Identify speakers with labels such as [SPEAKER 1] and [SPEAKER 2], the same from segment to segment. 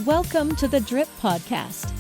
[SPEAKER 1] Welcome to the Drip Podcast.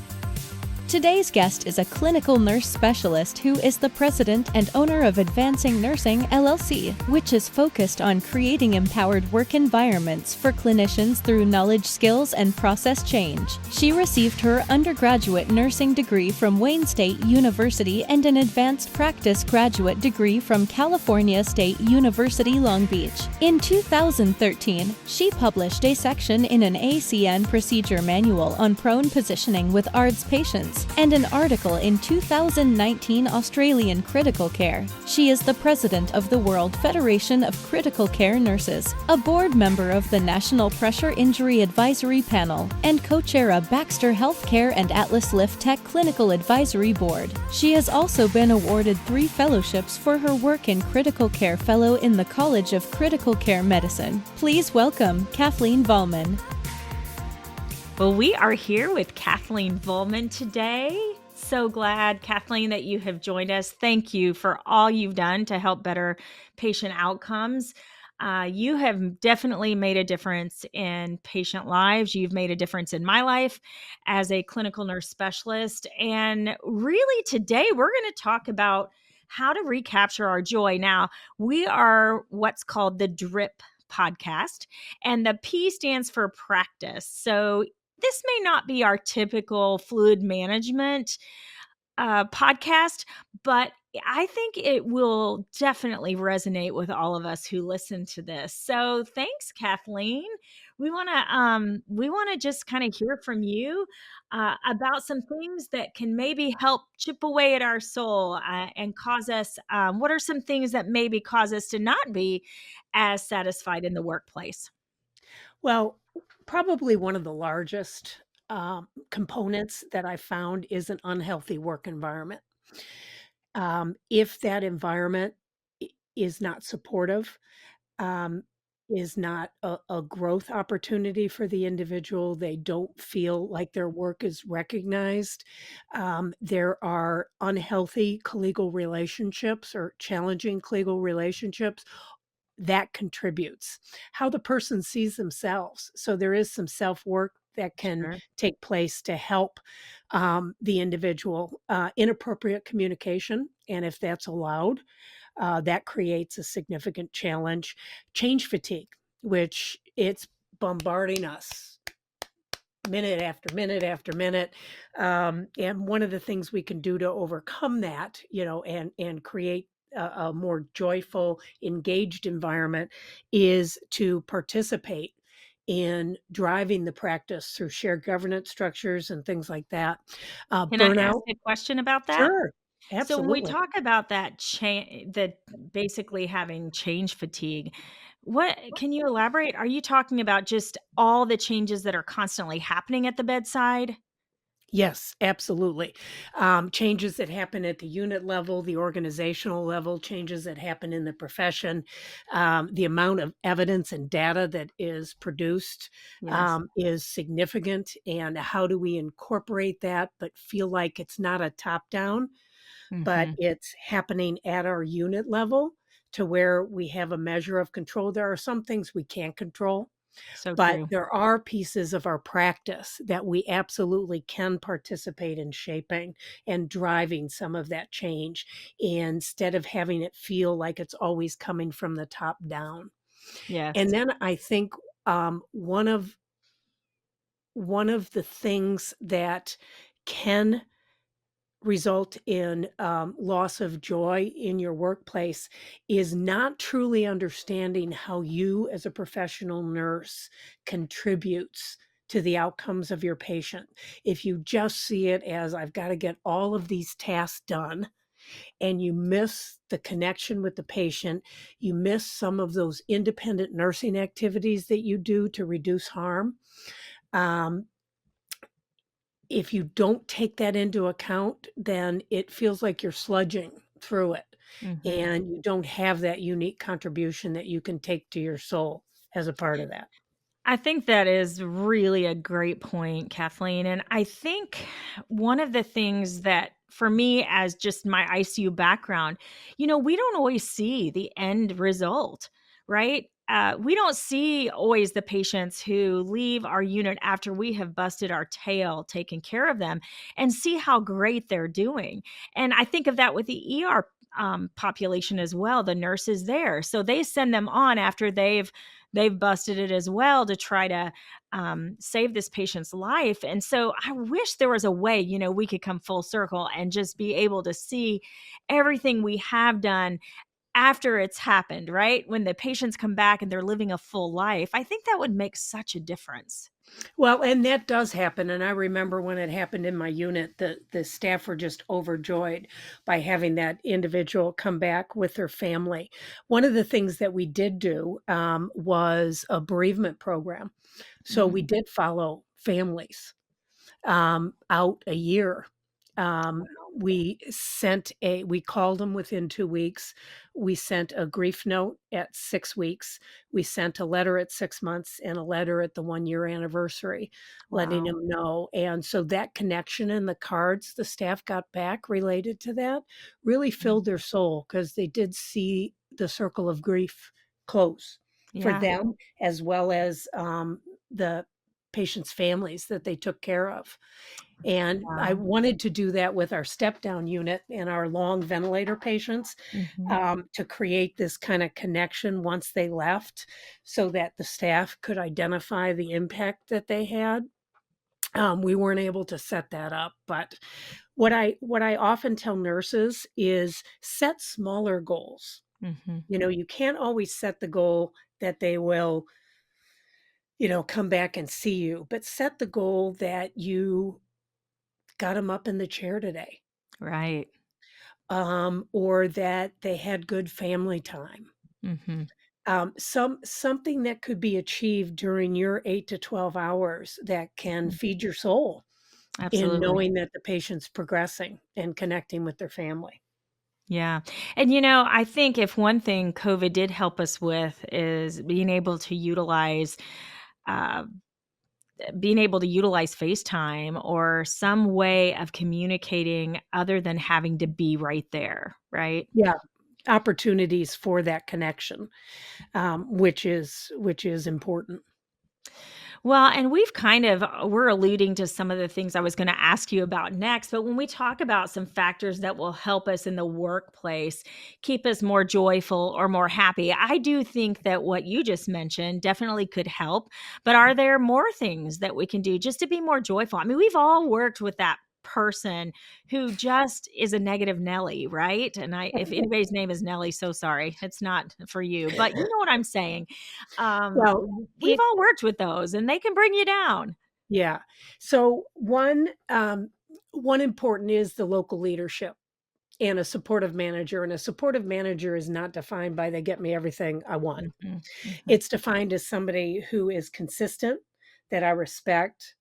[SPEAKER 1] Today's guest is a clinical nurse specialist who is the president and owner of Advancing Nursing, LLC, which is focused on creating empowered work environments for clinicians through knowledge, skills, and process change. She received her undergraduate nursing degree from Wayne State University and an advanced practice graduate degree from California State University, Long Beach. In 2013, she published a section in an ACN procedure manual on prone positioning with ARDS patients, and an article in 2019 Australian Critical Care. She is the president of the World Federation of Critical Care Nurses, a board member of the National Pressure Injury Advisory Panel, and co-chair of Baxter Healthcare and Atlas Lift Tech Clinical Advisory Board. She has also been awarded 3 fellowships for her work in critical care fellow in the College of Critical Care Medicine. Please welcome Kathleen Vollman.
[SPEAKER 2] Well, we are here with Kathleen Vollman today. So glad, Kathleen, that you have joined us. Thank you for all you've done to help better patient outcomes. You have definitely made a difference in patient lives. You've made a difference in my life as a clinical nurse specialist. And really today, we're going to talk about how to recapture our joy. Now, we are what's called the DRIP podcast, and the P stands for practice. So this may not be our typical fluid management podcast, but I think it will definitely resonate with all of us who listen to this. So thanks, Kathleen. We want to just kind of hear from you about some things that can maybe help chip away at our soul and cause us. What are some things that maybe cause us to not be as satisfied in the workplace?
[SPEAKER 3] Well, probably one of the largest components that I found is an unhealthy work environment. If that environment is not supportive, is not a growth opportunity for the individual, they don't feel like their work is recognized. There are unhealthy collegial relationships or challenging collegial relationships that contributes how the person sees themselves. So there is some self-work that can
[SPEAKER 2] Sure.
[SPEAKER 3] take place to help the individual. Inappropriate communication, and if that's allowed, that creates a significant challenge. Change fatigue, which it's bombarding us minute after minute after minute. And one of the things we can do to overcome that, and create a more joyful, engaged environment is to participate in driving the practice through shared governance structures and things like that.
[SPEAKER 2] Can I ask
[SPEAKER 3] Burnout,
[SPEAKER 2] a question about that?
[SPEAKER 3] sure,
[SPEAKER 2] So when we
[SPEAKER 3] absolutely.
[SPEAKER 2] talk about that basically having change fatigue, what can you elaborate? Are you talking about just all the changes that are constantly happening at the bedside?
[SPEAKER 3] Yes, absolutely. Changes that happen at the unit level, the organizational level, changes that happen in the profession, the amount of evidence and data that is produced
[SPEAKER 2] Yes.
[SPEAKER 3] is significant. And how do we incorporate that, but feel like it's not a top down, but
[SPEAKER 2] Mhm.
[SPEAKER 3] it's happening at our unit level to where we have a measure of control? There are some things we can't control,
[SPEAKER 2] So
[SPEAKER 3] but
[SPEAKER 2] true.
[SPEAKER 3] there are pieces of our practice that we absolutely can participate in shaping and driving some of that change instead of having it feel like it's always coming from the top down. And
[SPEAKER 2] Yes.
[SPEAKER 3] then I think one of the things that can result in loss of joy in your workplace is not truly understanding how you as a professional nurse contributes to the outcomes of your patient. If you just see it as I've got to get all of these tasks done, and you miss the connection with the patient, you miss some of those independent nursing activities that you do to reduce harm. um, if you don't take that into account, then it feels like you're sludging through it,
[SPEAKER 2] Mhm.
[SPEAKER 3] and you don't have that unique contribution that you can take to your soul as a part of that.
[SPEAKER 2] I think that is really a great point, Kathleen. And I think one of the things that for me, as just my ICU background, we don't always see the end result, right? we don't see always the patients who leave our unit after we have busted our tail taking care of them and see how great they're doing. And I think of that with the ER population as well, the nurses there. So they send them on after they've busted it as well to try to save this patient's life. And so I wish there was a way, we could come full circle and just be able to see everything we have done after it's happened, right? When the patients come back and they're living a full life. I think that would make such a difference.
[SPEAKER 3] Well, and that does happen, and I remember when it happened in my unit, the staff were just overjoyed by having that individual come back with their family. One of the things that we did do, was a bereavement program. So we
[SPEAKER 2] Mhm.
[SPEAKER 3] did follow families, out a year. We called them within 2 weeks. We sent a grief note at 6 weeks. We sent a letter at 6 months and a letter at the 1-year anniversary letting
[SPEAKER 2] Wow.
[SPEAKER 3] them know, and so that connection in the cards the staff got back related to that really
[SPEAKER 2] Mm.
[SPEAKER 3] filled their soul because they did see the circle of grief close for
[SPEAKER 2] Yeah.
[SPEAKER 3] them as well as, the patients' families that they took care of. And I
[SPEAKER 2] Wow.
[SPEAKER 3] wanted to do that with our step down unit and our long ventilator patients,
[SPEAKER 2] Mhm.
[SPEAKER 3] to create this kind of connection once they left so that the staff could identify the impact that they had. We weren't able to set that up, but what I often tell nurses is set smaller goals.
[SPEAKER 2] Mhm.
[SPEAKER 3] You can't always set the goal that they will, come back and see you, but set the goal that you got them up in the chair today,
[SPEAKER 2] Right.
[SPEAKER 3] or that they had good family time.
[SPEAKER 2] Mhm.
[SPEAKER 3] Something that could be achieved during your 8 to 12 hours that can
[SPEAKER 2] Mhm.
[SPEAKER 3] feed your soul in
[SPEAKER 2] Absolutely.
[SPEAKER 3] knowing that the patient's progressing and connecting with their family.
[SPEAKER 2] Yeah. And I think if one thing COVID did help us with is uh, being able to utilize FaceTime or some way of communicating other than having to be right there, right?
[SPEAKER 3] Yeah, opportunities for that connection, which is important.
[SPEAKER 2] Well, and we're alluding to some of the things I was going to ask you about next. But when we talk about some factors that will help us in the workplace, keep us more joyful or more happy, I do think that what you just mentioned definitely could help. But are there more things that we can do just to be more joyful? I mean, we've all worked with that person who just is a negative Nelly, right? And if anybody's name is Nelly, so sorry. It's not for you, but you know what I'm saying.
[SPEAKER 3] Well,
[SPEAKER 2] We've
[SPEAKER 3] it
[SPEAKER 2] all worked with those and they can bring you down.
[SPEAKER 3] yeah. So one important is the local leadership and a supportive manager, and a supportive manager is not defined by they get me everything I want.
[SPEAKER 2] Mhm, mhm,
[SPEAKER 3] It's defined as somebody who is consistent, that I respect,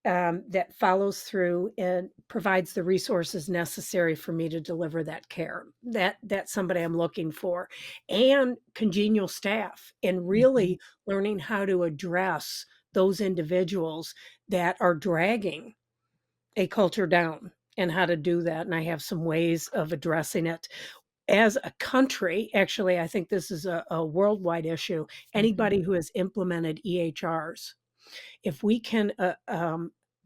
[SPEAKER 3] that follows through and provides the resources necessary for me to deliver that care. That's somebody I'm looking for, and congenial staff, and
[SPEAKER 2] mhm.
[SPEAKER 3] really learning how to address those individuals that are dragging a culture down and how to do that. And I have some ways of addressing it as a country. Actually, I think this is a worldwide issue.
[SPEAKER 2] Mhm.
[SPEAKER 3] Anybody who has implemented EHRs, if we can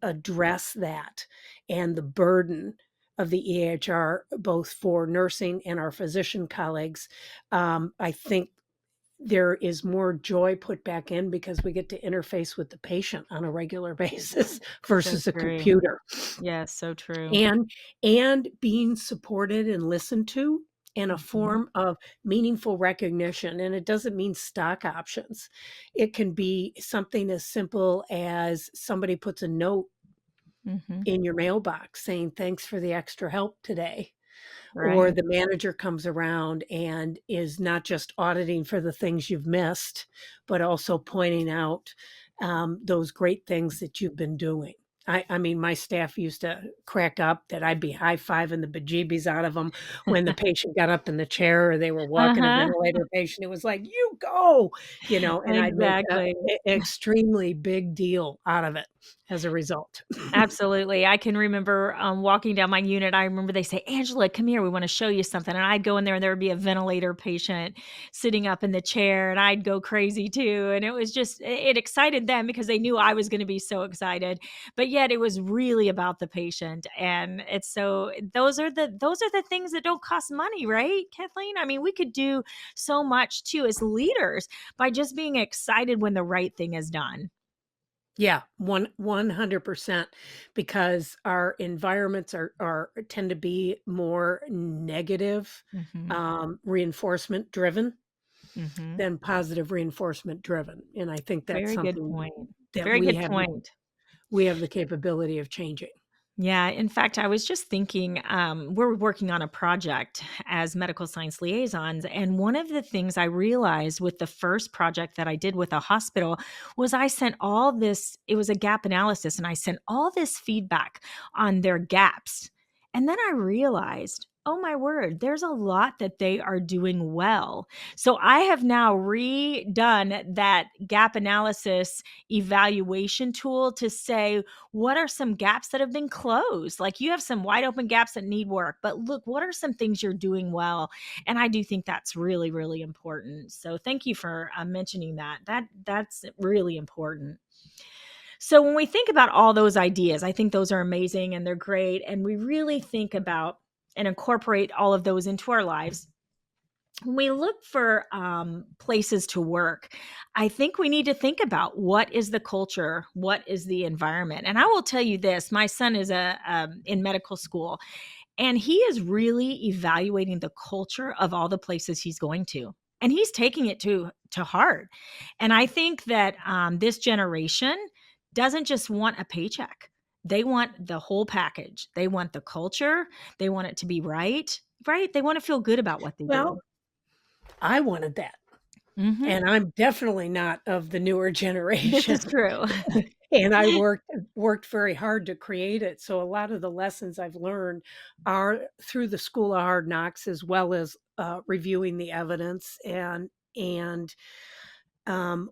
[SPEAKER 3] address that and the burden of the EHR, both for nursing and our physician colleagues, I think there is more joy put back in because we get to interface with the patient on a regular basis
[SPEAKER 2] So
[SPEAKER 3] versus a
[SPEAKER 2] true.
[SPEAKER 3] computer.
[SPEAKER 2] Yes, so true.
[SPEAKER 3] And being supported and listened to in a
[SPEAKER 2] Mhm,
[SPEAKER 3] form of meaningful recognition, and it doesn't mean stock options. It can be something as simple as somebody puts a note
[SPEAKER 2] mhm.
[SPEAKER 3] in your mailbox saying, "Thanks for the extra help today." Or
[SPEAKER 2] Right.
[SPEAKER 3] the manager comes around and is not just auditing for the things you've missed, but also pointing out, those great things that you've been doing. I mean, my staff used to crack up that I'd be high-fiving the bejeebies out of them when the patient got up in the chair or they were walking a
[SPEAKER 2] Uh-huh.
[SPEAKER 3] ventilator patient. It was like, "You go," and I'd make a
[SPEAKER 2] Exactly.
[SPEAKER 3] extremely big deal out of it. as a result.
[SPEAKER 2] Absolutely. I can remember, walking down my unit, I remember they say, "Angela, come here, we wanna show you something," and I'd go in there, and there would be a ventilator patient sitting up in the chair, and I'd go crazy too, and it was just it excited them because they knew I was gonna be so excited, but yet it was really about the patient, and it's so those are the things that don't cost money, right, Kathleen? I mean, we could do so much too as leaders by just being excited when the right thing is done.
[SPEAKER 3] Yeah, 100%, because our environments are tend to be more negative,
[SPEAKER 2] Mhm.
[SPEAKER 3] reinforcement driven
[SPEAKER 2] Mhm.
[SPEAKER 3] than positive reinforcement driven, and I think that's
[SPEAKER 2] Very good
[SPEAKER 3] something
[SPEAKER 2] point.
[SPEAKER 3] that
[SPEAKER 2] Very good point.
[SPEAKER 3] we have the capability of changing.
[SPEAKER 2] Yeah, in fact, I was just thinking, we're working on a project as medical science liaisons, and one of the things I realized with the first project that I did with a hospital was I sent all this it was a gap analysis, and I sent all this feedback on their gaps, and then I realized, "Oh my word, there's a lot that they are doing well." So I have now redone that gap analysis evaluation tool to say, what are some gaps that have been closed? Like you have some wide open gaps that need work, but look, what are some things you're doing well? And I do think that's really, really important. So thank you for mentioning that. That's really important. So when we think about all those ideas, I think those are amazing and they're great. And we really think about and incorporate all of those into our lives. When we look for places to work, I think we need to think about what is the culture, what is the environment. And I will tell you this: my son is in medical school, and he is really evaluating the culture of all the places he's going to, and he's taking it to heart. And I think that this generation doesn't just want a paycheck; they want the whole package. They want the culture. They want it to be right. Right? They want to feel good about what they do.
[SPEAKER 3] Well, I wanted that,
[SPEAKER 2] Mhm.
[SPEAKER 3] and I'm definitely not of the newer
[SPEAKER 2] This is
[SPEAKER 3] generation,
[SPEAKER 2] true.
[SPEAKER 3] and I worked very hard to create it, so a lot of the lessons I've learned are through the School of Hard Knocks, as well as, reviewing the evidence and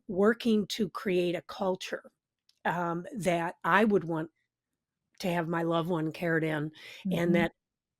[SPEAKER 3] working to create a culture, that I would want to have my loved one cared in, and
[SPEAKER 2] Mhm,
[SPEAKER 3] that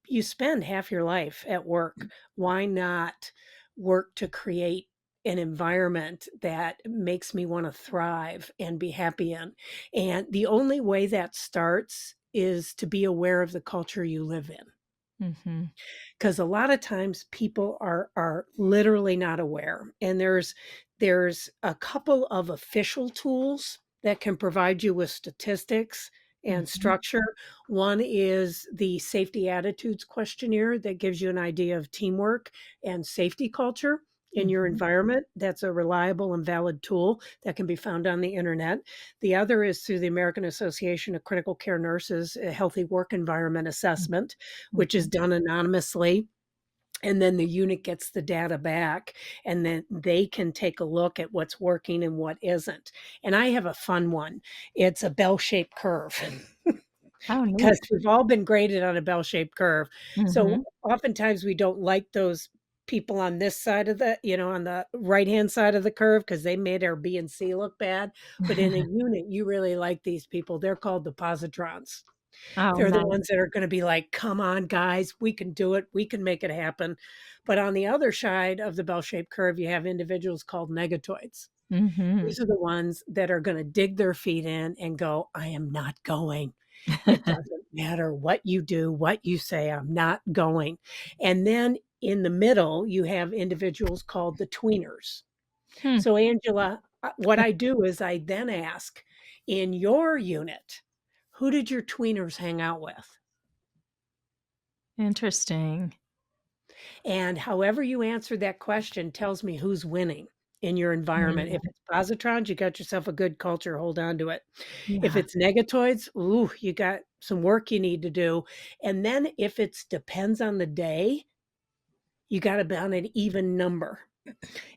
[SPEAKER 3] you spend half your life at work. Why not work to create an environment that makes me want to thrive and be happy in? And the only way that starts is to be aware of the culture you live in.
[SPEAKER 2] mhm,
[SPEAKER 3] 'Cause a lot of times people are literally not aware, and there's a couple of official tools that can provide you with statistics and
[SPEAKER 2] mhm,
[SPEAKER 3] structure. One is the Safety Attitudes Questionnaire that gives you an idea of teamwork and safety culture in your
[SPEAKER 2] mhm,
[SPEAKER 3] environment. That's a reliable and valid tool that can be found on the internet. The other is through the American Association of Critical Care Nurses, a Healthy Work Environment
[SPEAKER 2] mm,
[SPEAKER 3] Assessment, which is
[SPEAKER 2] mhm,
[SPEAKER 3] done anonymously, and then the unit gets the data back, and then they can take a look at what's working and what isn't. And I have a fun one. It's a bell-shaped curve.
[SPEAKER 2] oh,
[SPEAKER 3] Because
[SPEAKER 2] neat.
[SPEAKER 3] we've all been graded on a bell-shaped curve. So
[SPEAKER 2] Mhm,
[SPEAKER 3] oftentimes we don't like those people on this side of the on the right-hand side of the curve because they made our B and C look bad. But in a unit, you really like these people. They're called the positrons.
[SPEAKER 2] oh,
[SPEAKER 3] They're the
[SPEAKER 2] nice.
[SPEAKER 3] ones that are gonna be like, "Come on, guys, we can do it. We can make it happen." But on the other side of the bell-shaped curve, you have individuals called negatoids.
[SPEAKER 2] Mhm.
[SPEAKER 3] These are the ones that are gonna dig their feet in and go, "I am not going. It doesn't matter what you do, what you say, I'm not going." And then in the middle, you have individuals called the tweeners.
[SPEAKER 2] Hmm,
[SPEAKER 3] So, Angela, what I do is I then ask, in your unit, who did your tweeners hang out with?
[SPEAKER 2] interesting.
[SPEAKER 3] And however you answer that question tells me who's winning in your environment. If
[SPEAKER 2] Mm,
[SPEAKER 3] it's positrons, you got yourself a good culture, hold on to it. If
[SPEAKER 2] yeah.
[SPEAKER 3] it's negatoids, ooh, you got some work you need to do. And then if it's depends on the day, you got to be on an even number.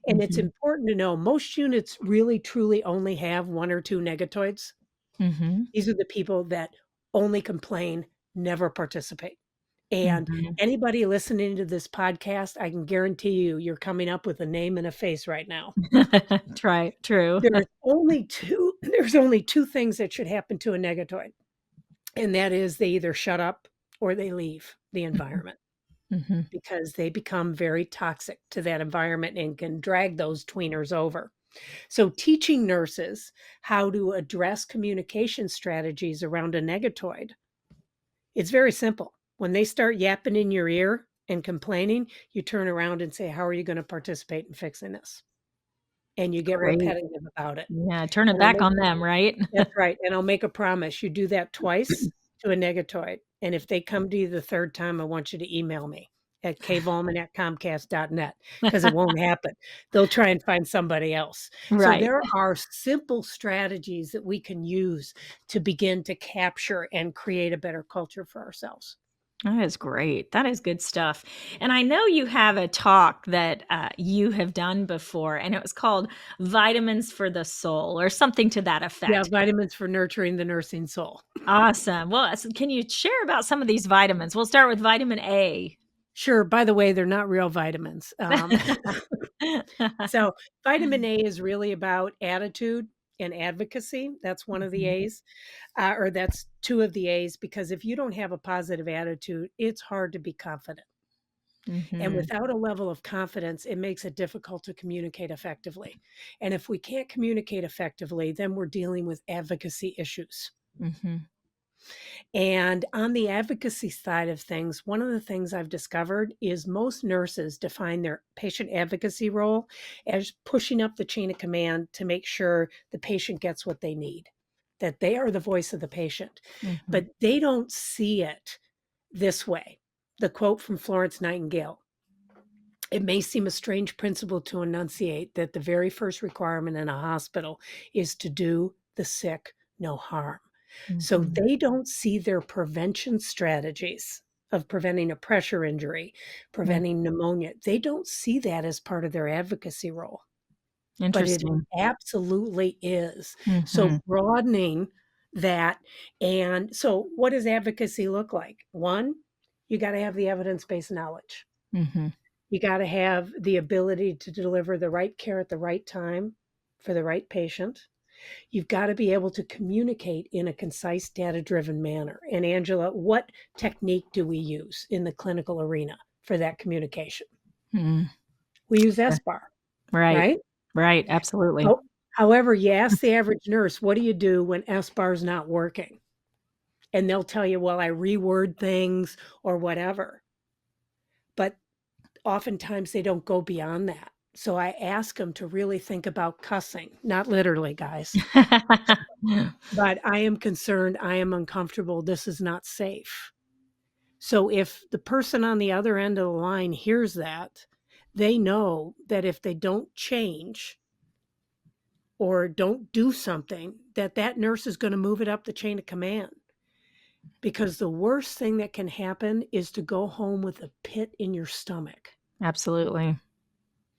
[SPEAKER 3] And it's
[SPEAKER 2] Mhm,
[SPEAKER 3] important to know most units really truly only have one or two negatoids.
[SPEAKER 2] mhm,
[SPEAKER 3] These are the people that only complain, never participate. And
[SPEAKER 2] mhm.
[SPEAKER 3] anybody listening to this podcast, I can guarantee you, you're coming up with a name and a face right now.
[SPEAKER 2] Try true.
[SPEAKER 3] There's only 2 there's only two things that should happen to a negatoid, and that is they either shut up or they leave the environment
[SPEAKER 2] Mm-hmm.
[SPEAKER 3] because they become very toxic to that environment and can drag those tweeners over. So, teaching nurses how to address communication strategies around a negatoid, it's very simple. When they start yapping in your ear and complaining, you turn around and say, "How are you going to participate in fixing this?" And you get
[SPEAKER 2] Great.
[SPEAKER 3] repetitive about it.
[SPEAKER 2] Yeah, turn it
[SPEAKER 3] And I'll
[SPEAKER 2] back
[SPEAKER 3] make
[SPEAKER 2] on them, right?
[SPEAKER 3] That's right, and I'll make a promise. You do that twice to a negatoid, and if they come to you the third time, I want you to email me at kvollman@comcast.net because it won't happen. They'll try and find somebody else. So
[SPEAKER 2] Right.
[SPEAKER 3] there are simple strategies that we can use to begin to capture and create a better culture for ourselves.
[SPEAKER 2] That is great. That is good stuff. And I know you have a talk that you have done before, and it was called Vitamins for the Soul or something to that
[SPEAKER 3] Yeah,
[SPEAKER 2] effect.
[SPEAKER 3] vitamins for nurturing the nursing soul.
[SPEAKER 2] Awesome. Well, can you share about some of these vitamins? We'll start with vitamin A.
[SPEAKER 3] Sure, by the way, they're not real vitamins. So vitamin A is really about attitude and advocacy. That's one of the
[SPEAKER 2] Mhm,
[SPEAKER 3] A's, or that's two of the A's, because if you don't have a positive attitude, it's hard to be confident. And
[SPEAKER 2] mhm,
[SPEAKER 3] without a level of confidence, it makes it difficult to communicate effectively. And if we can't communicate effectively, then we're dealing with advocacy issues.
[SPEAKER 2] mhm,
[SPEAKER 3] And on the advocacy side of things, one of the things I've discovered is most nurses define their patient advocacy role as pushing up the chain of command to make sure the patient gets what they need, that they are the voice of the patient.
[SPEAKER 2] mhm,
[SPEAKER 3] But they don't see it this way. The quote from Florence Nightingale: "It may seem a strange principle to enunciate that the very first requirement in a hospital is to do the sick no harm." So
[SPEAKER 2] mhm,
[SPEAKER 3] they don't see their prevention strategies of preventing a pressure injury,
[SPEAKER 2] mm.
[SPEAKER 3] preventing pneumonia. They don't see that as part of their advocacy role, but it
[SPEAKER 2] Interesting.
[SPEAKER 3] absolutely is. So
[SPEAKER 2] Mhm,
[SPEAKER 3] broadening that. And so what does advocacy look like? One, you got to have the evidence-based knowledge.
[SPEAKER 2] mhm,
[SPEAKER 3] You got to have the ability to deliver the right care at the right time for the right patient. You've got to be able to communicate in a concise, data-driven manner. And Angela, what technique do we use in the clinical arena for that communication?
[SPEAKER 2] mm.
[SPEAKER 3] We use
[SPEAKER 2] Sure.
[SPEAKER 3] SBAR,
[SPEAKER 2] Right.
[SPEAKER 3] right?
[SPEAKER 2] Right. Absolutely.
[SPEAKER 3] How However, you ask the average nurse, what do you do when SBAR is not working? And they'll tell you, well, I reword things or whatever. But oftentimes they don't go beyond that. So I ask them to really think about cussing, not literally, guys. But I am concerned, I am uncomfortable, this is not safe. So if the person on the other end of the line hears that, they know that if they don't change or don't do something, that that nurse is going to move it up the chain of command. Because the worst thing that can happen is to go home with a pit in your stomach,
[SPEAKER 2] Absolutely.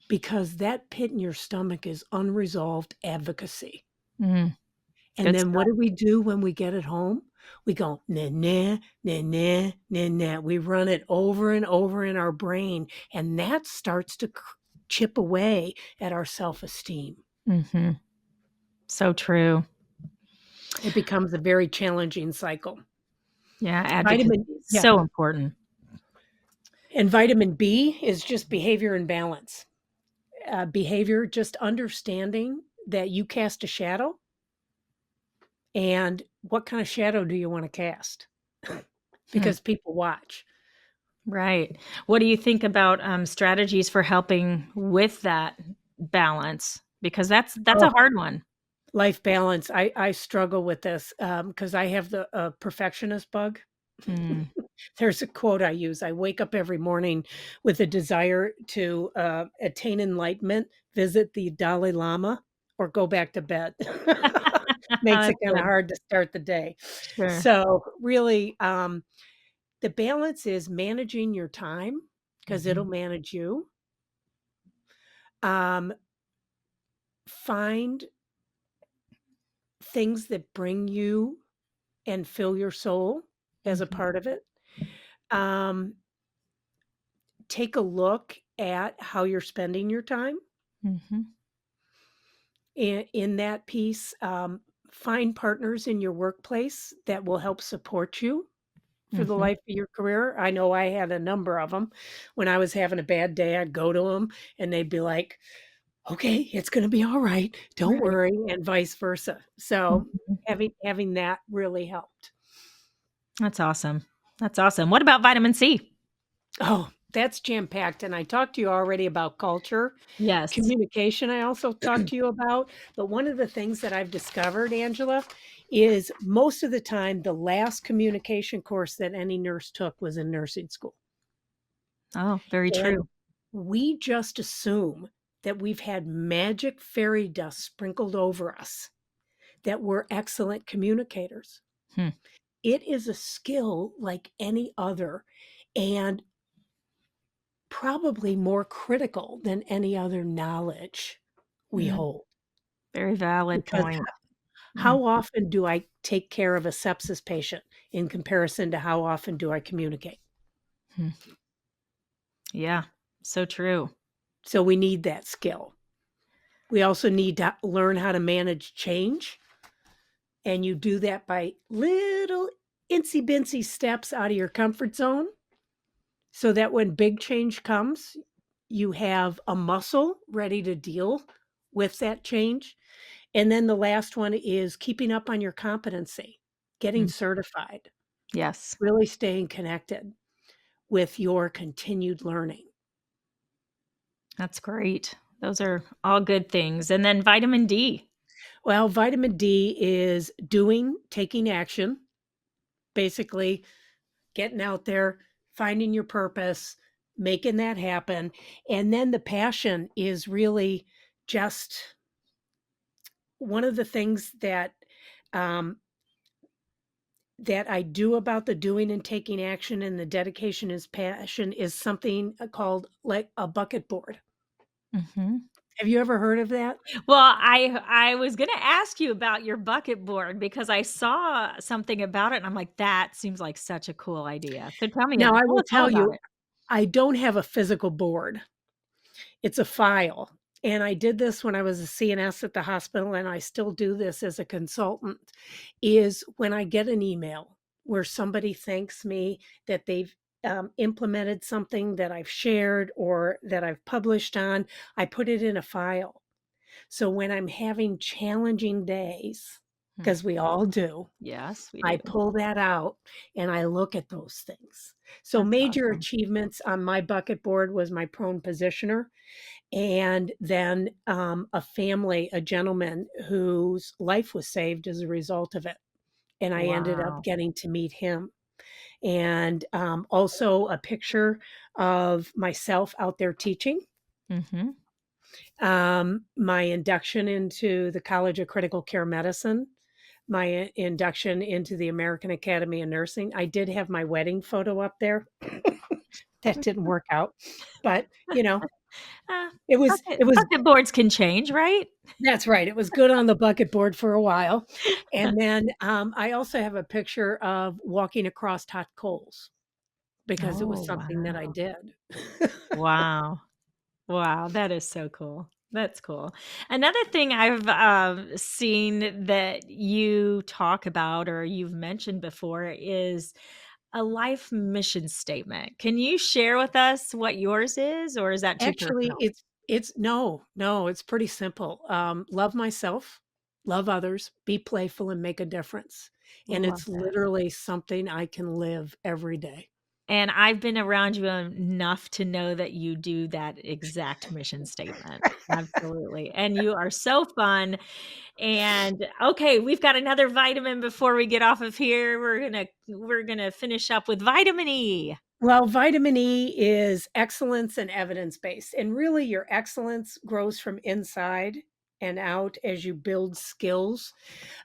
[SPEAKER 3] because that pit in your stomach is unresolved advocacy.
[SPEAKER 2] Mm.
[SPEAKER 3] And
[SPEAKER 2] Good
[SPEAKER 3] then what
[SPEAKER 2] stuff.
[SPEAKER 3] do we do when we get it home? We go, nah, nah, nah, nah, nah, nah. We run it over and over in our brain, and that starts to chip away at our self-esteem.
[SPEAKER 2] Mhm. So true.
[SPEAKER 3] It becomes a very challenging cycle.
[SPEAKER 2] Yeah, advocacy
[SPEAKER 3] Vitamin
[SPEAKER 2] is
[SPEAKER 3] Yeah,
[SPEAKER 2] so important.
[SPEAKER 3] and vitamin B is just behavior and balance. Behavior, just understanding that you cast a shadow, and what kind of shadow do you wanna cast?
[SPEAKER 2] Hmm.
[SPEAKER 3] Because people watch.
[SPEAKER 2] Right. What do you think about, strategies for helping with that balance? Because that's a
[SPEAKER 3] Oh,
[SPEAKER 2] hard one.
[SPEAKER 3] life balance. I struggle with this, because I have the, perfectionist bug.
[SPEAKER 2] Mm.
[SPEAKER 3] There's a quote I use: "I wake up every morning with a desire to, attain enlightenment, visit the Dalai Lama, or go back to bed." Makes it
[SPEAKER 2] That's
[SPEAKER 3] kinda
[SPEAKER 2] good.
[SPEAKER 3] hard to start the day.
[SPEAKER 2] Sure.
[SPEAKER 3] So, really, the balance is managing your time, because 'cause it'll
[SPEAKER 2] Mhm.
[SPEAKER 3] manage you. Um, find things that bring you and fill your soul as a
[SPEAKER 2] Mhm.
[SPEAKER 3] part of it. Um, take a look at how you're spending your time
[SPEAKER 2] Mhm.
[SPEAKER 3] in that piece. find partners in your workplace that will help support you for the
[SPEAKER 2] Mhm.
[SPEAKER 3] life of your career. I know I had a number of them. When I was having a bad day, I'd go to them and they'd be like, "Okay, it's gonna be all right. Don't
[SPEAKER 2] Right.
[SPEAKER 3] worry," and vice versa. So,
[SPEAKER 2] Mhm.
[SPEAKER 3] having that really helped.
[SPEAKER 2] That's awesome. That's awesome. What about vitamin C?
[SPEAKER 3] Oh, that's jam-packed, and I talked to you already about culture.
[SPEAKER 2] Yes.
[SPEAKER 3] Communication, I also talked to you about, but one of the things that I've discovered, Angela, is most of the time, the last communication course that any nurse took was in nursing school.
[SPEAKER 2] Oh, very
[SPEAKER 3] And
[SPEAKER 2] true.
[SPEAKER 3] we just assume that we've had magic fairy dust sprinkled over us, that we're excellent communicators.
[SPEAKER 2] Hmm.
[SPEAKER 3] It is a skill like any other and probably more critical than any other knowledge we
[SPEAKER 2] Mm,
[SPEAKER 3] hold.
[SPEAKER 2] very valid
[SPEAKER 3] Because
[SPEAKER 2] point. Mm,
[SPEAKER 3] how often do I take care of a sepsis patient in comparison to how often do I communicate?
[SPEAKER 2] hmm. Yeah, so true.
[SPEAKER 3] So we need that skill. We also need to learn how to manage change. And you do that by little incy bincy steps out of your comfort zone so that when big change comes, you have a muscle ready to deal with that change. And then the last one is keeping up on your competency, getting
[SPEAKER 2] Mm,
[SPEAKER 3] certified,
[SPEAKER 2] yes,
[SPEAKER 3] really staying connected with your continued learning.
[SPEAKER 2] that's great. Those are all good things. And then vitamin D.
[SPEAKER 3] Well, vitamin D is doing, taking action, basically getting out there, finding your purpose, making that happen. And then the passion is really just one of the things um, that I do about the doing and taking action and the dedication is passion is something called like a bucket board.
[SPEAKER 2] Mhm.
[SPEAKER 3] Have you ever heard of that?
[SPEAKER 2] Well, I was gonna ask you about your bucket board because I saw something about it and I'm like, "That seems like such a cool idea." So
[SPEAKER 3] Now, I
[SPEAKER 2] tell
[SPEAKER 3] will
[SPEAKER 2] us all
[SPEAKER 3] tell
[SPEAKER 2] about
[SPEAKER 3] you,
[SPEAKER 2] it.
[SPEAKER 3] I don't have a physical board. It's a file. And I did this when I was a CNS at the hospital, and I still do this as a consultant, is when I get an email where somebody thanks me that they've implemented something that I've shared or that I've published on, I put it in a file. So when I'm having challenging days,
[SPEAKER 2] Hmm.
[SPEAKER 3] because we all do,
[SPEAKER 2] Yes, we do.
[SPEAKER 3] I pull that out and I look at those things. So
[SPEAKER 2] That's
[SPEAKER 3] major
[SPEAKER 2] awesome.
[SPEAKER 3] achievements on my bucket board was my prone positioner and then a gentleman whose life was saved as a result of it. And I ended up
[SPEAKER 2] Wow.
[SPEAKER 3] getting to meet him. And also a picture of myself out there teaching,
[SPEAKER 2] Mhm.
[SPEAKER 3] my induction into the College of Critical Care Medicine, my induction into the American Academy of Nursing. I did have my wedding photo up there. That didn't work out, but
[SPEAKER 2] Uh,
[SPEAKER 3] it was
[SPEAKER 2] bucket
[SPEAKER 3] it was
[SPEAKER 2] bucket boards can change, right?
[SPEAKER 3] that's right. It was good on the bucket board for a while. And then I also have a picture of walking across hot coals because it was
[SPEAKER 2] Oh,
[SPEAKER 3] something that I
[SPEAKER 2] wow.
[SPEAKER 3] did.
[SPEAKER 2] Wow. Wow, that is so cool. That's cool. Another thing I've seen that you talk about or you've mentioned before is a life mission statement. Can you share with us what yours is, or is that too
[SPEAKER 3] Actually,
[SPEAKER 2] personal?
[SPEAKER 3] it's no, it's pretty simple. Love myself, love others, be playful, and make a difference. And
[SPEAKER 2] Love
[SPEAKER 3] it's
[SPEAKER 2] that.
[SPEAKER 3] literally something I can live every day.
[SPEAKER 2] And I've been around you enough to know that you do that exact mission statement. Absolutely. And you are so fun. And okay, we've got another vitamin before we get off of here. We're gonna finish up with vitamin E.
[SPEAKER 3] Well, vitamin E is excellence and evidence based. And really, your excellence grows from inside and out as you build skills.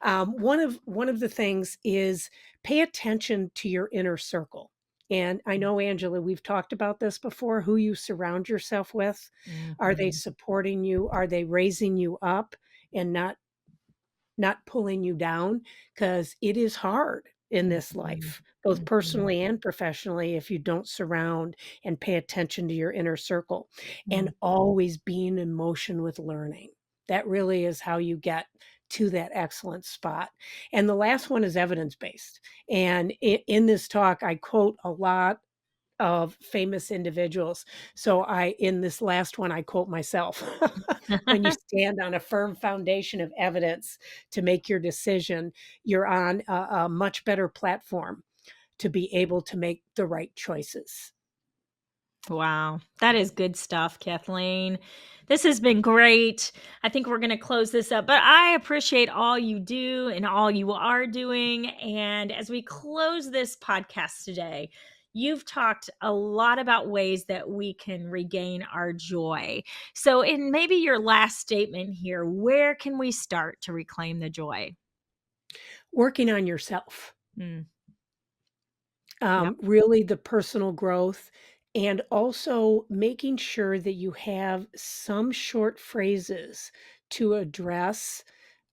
[SPEAKER 3] One of the things is pay attention to your inner circle. And I know, Angela, we've talked about this before who you surround yourself with. Are they
[SPEAKER 2] Mhm,
[SPEAKER 3] supporting you? Are they raising you up and not pulling you down? Because it is hard in this
[SPEAKER 2] mhm,
[SPEAKER 3] life, both
[SPEAKER 2] mhm,
[SPEAKER 3] personally and professionally, if you don't surround and pay attention to your inner circle and
[SPEAKER 2] mm.
[SPEAKER 3] always being in motion with learning. That really is how you get to that excellent spot. And the last one is evidence-based. And in this talk, I quote a lot of famous individuals. So in this last one, I quote myself. When you stand on a firm foundation of evidence to make your decision, you're on a much better platform to be able to make the right choices.
[SPEAKER 2] Wow, that is good stuff, Kathleen. This has been great. I think we're going to close this up, but I appreciate all you do and all you are doing. And as we close this podcast today, you've talked a lot about ways that we can regain our joy. So, in maybe your last statement here, where can we start to reclaim the joy?
[SPEAKER 3] Working on yourself.
[SPEAKER 2] Mm. Yep.
[SPEAKER 3] Really the personal growth, and also making sure that you have some short phrases to address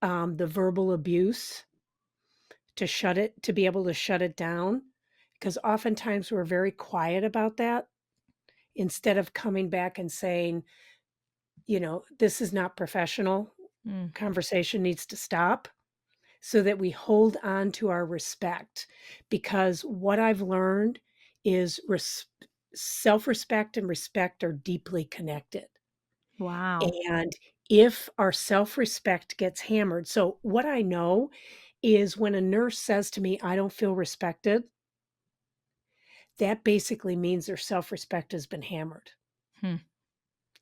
[SPEAKER 3] the verbal abuse, to be able to shut it down, because oftentimes we're very quiet about that instead of coming back and saying, this is not professional.
[SPEAKER 2] Mm.
[SPEAKER 3] Conversation needs to stop, so that we hold on to our respect. Because what I've learned is self-respect and respect are deeply connected.
[SPEAKER 2] Wow.
[SPEAKER 3] And if our self-respect gets hammered, so what I know is when a nurse says to me, I don't feel respected, that basically means their self-respect has been hammered.
[SPEAKER 2] Hmm.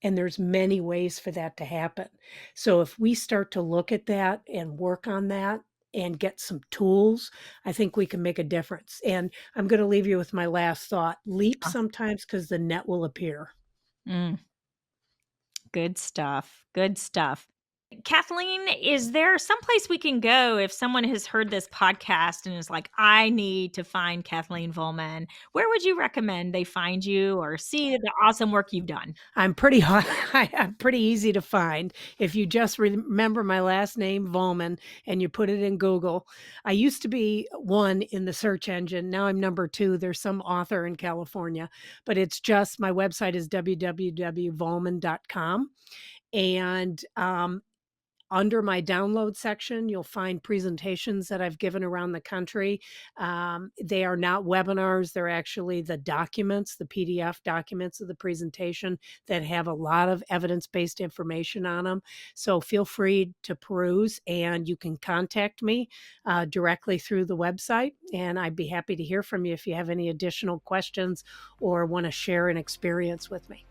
[SPEAKER 3] And there's many ways for that to happen. So if we start to look at that and work on that and get some tools, I think we can make a difference. And I'm going to leave you with my last thought. Leap sometimes because the net will appear.
[SPEAKER 2] Mm. Good stuff. Good stuff. Kathleen, is there someplace we can go if someone has heard this podcast and is like, I need to find Kathleen Vollman? Where would you recommend they find you or see the awesome work you've done?
[SPEAKER 3] I'm pretty I'm pretty easy to find. If you just remember my last name, Vollman, and you put it in Google. I used to be one in the search engine. Now I'm number 2. There's some author in California, but it's just, my website is www.vollman.com. And under my download section, you'll find presentations that I've given around the country. They are not webinars. They're actually the documents, the PDF documents of the presentation that have a lot of evidence-based information on them. So feel free to peruse, and you can contact me directly through the website. And I'd be happy to hear from you if you have any additional questions or want to share an experience with me.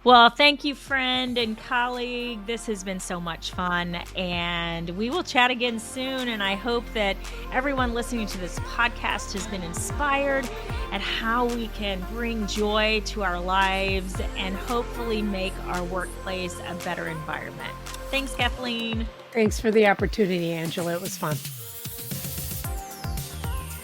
[SPEAKER 2] Well, thank you, friend and colleague. This has been so much fun, and we will chat again soon. And I hope that everyone listening to this podcast has been inspired at how we can bring joy to our lives and hopefully make our workplace a better environment. Thanks, Kathleen.
[SPEAKER 3] Thanks for the opportunity, Angela. It was fun.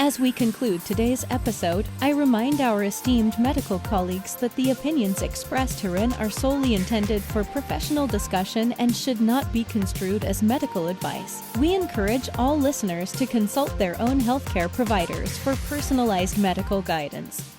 [SPEAKER 1] As we conclude today's episode, I remind our esteemed medical colleagues that the opinions expressed herein are solely intended for professional discussion and should not be construed as medical advice. We encourage all listeners to consult their own healthcare providers for personalized medical guidance.